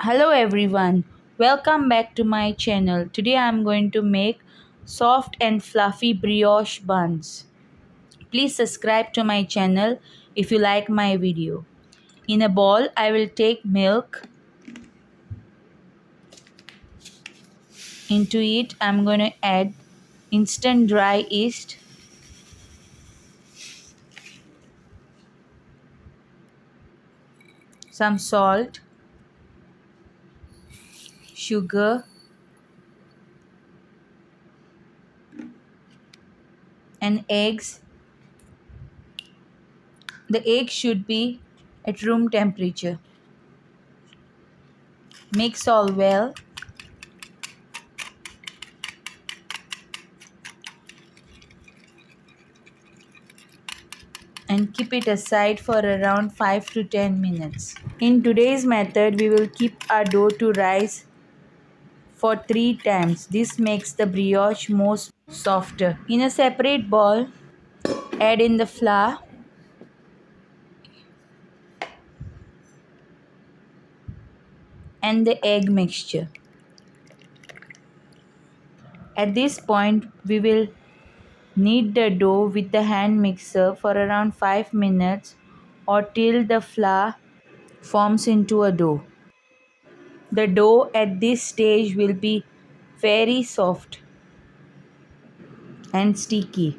Hello everyone, welcome back to my channel. Today I am going to make soft and fluffy brioche buns. Please subscribe to my channel if you like my video. In a bowl I will take milk. Into it I am going to add instant dry yeast, some salt, sugar and eggs. The egg should be at room temperature. Mix all well and keep it aside for around 5 to 10 minutes. In today's method, we will keep our dough to rise for 3 times. This makes the brioche more softer. In a separate bowl, add in the flour and the egg mixture. At this point, we will knead the dough with the hand mixer for around 5 minutes or till the flour forms into a dough. The dough at this stage will be very soft and sticky.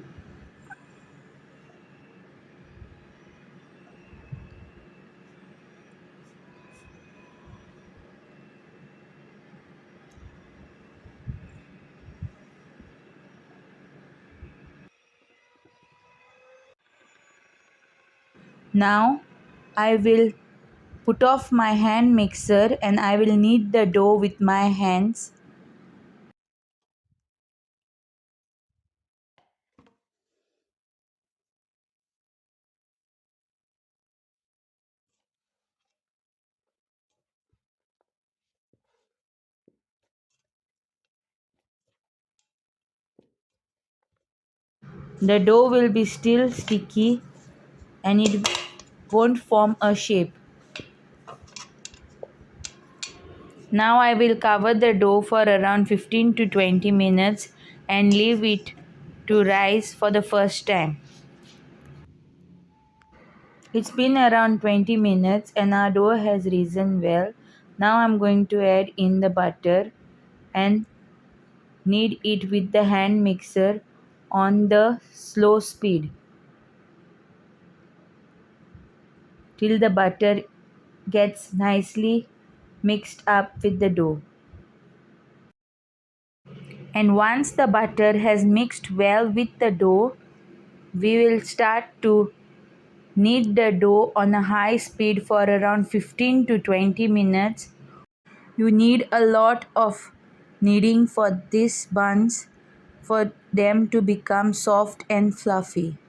Now I will put off my hand mixer and I will knead the dough with my hands. The dough will be still sticky and it won't form a shape. Now I will cover the dough for around 15 to 20 minutes and leave it to rise for the first time. It's been around 20 minutes and our dough has risen well. Now I'm going to add in the butter and knead it with the hand mixer on the slow speed till the butter gets nicely mixed up with the dough. And once the butter has mixed well with the dough, we will start to knead the dough on a high speed for around 15 to 20 minutes. You need a lot of kneading for these buns for them to become soft and fluffy.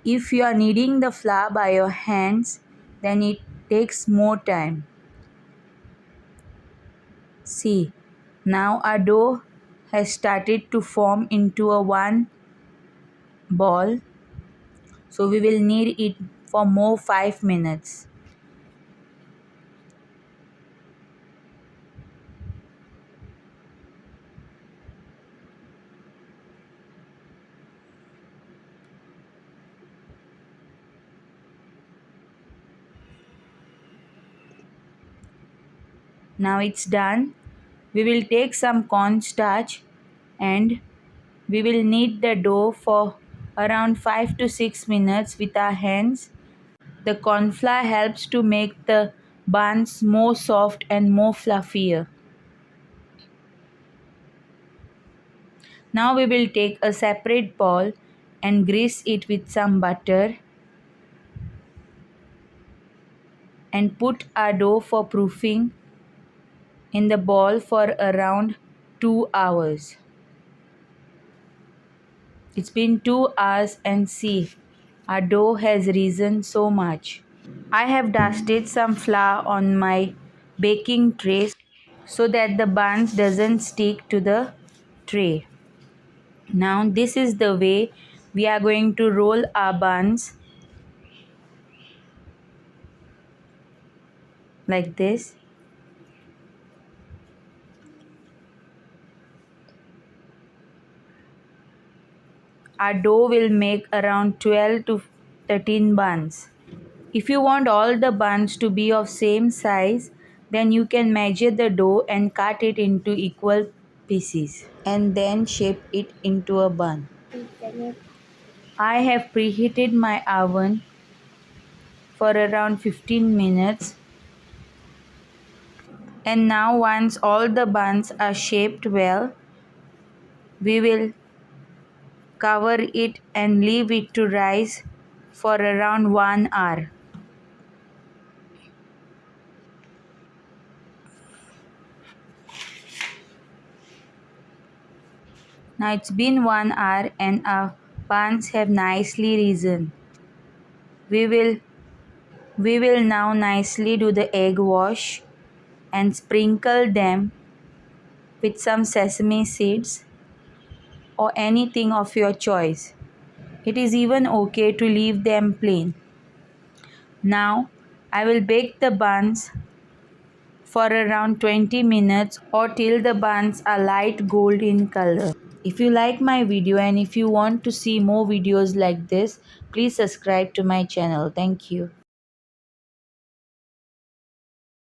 If you are kneading the flour by your hands, then it takes more time. See, now our dough has started to form into a one ball. So we will knead it for more 5 minutes. Now it's done. We will take some cornstarch and we will knead the dough for around 5 to 6 minutes with our hands. The corn flour helps to make the buns more soft and more fluffier. Now we will take a separate bowl and grease it with some butter and put our dough for proofing in the bowl for around 2 hours. It's been 2 hours and see, our dough has risen so much. I have dusted some flour on my baking tray so that the buns doesn't stick to the tray. Now this is the way we are going to roll our buns, like this. Our dough will make around 12 to 13 buns. If you want all the buns to be of same size, then you can measure the dough and cut it into equal pieces and then shape it into a bun. I have preheated my oven for around 15 minutes, and now once all the buns are shaped well, we will cover it and leave it to rise for around 1 hour. Now it's been 1 hour and our buns have nicely risen. We will now nicely do the egg wash and sprinkle them with some sesame seeds or anything of your choice. It is even okay to leave them plain. Now I will bake the buns for around 20 minutes or till the buns are light gold in color. If you like my video and if you want to see more videos like this, please subscribe to my channel. Thank you.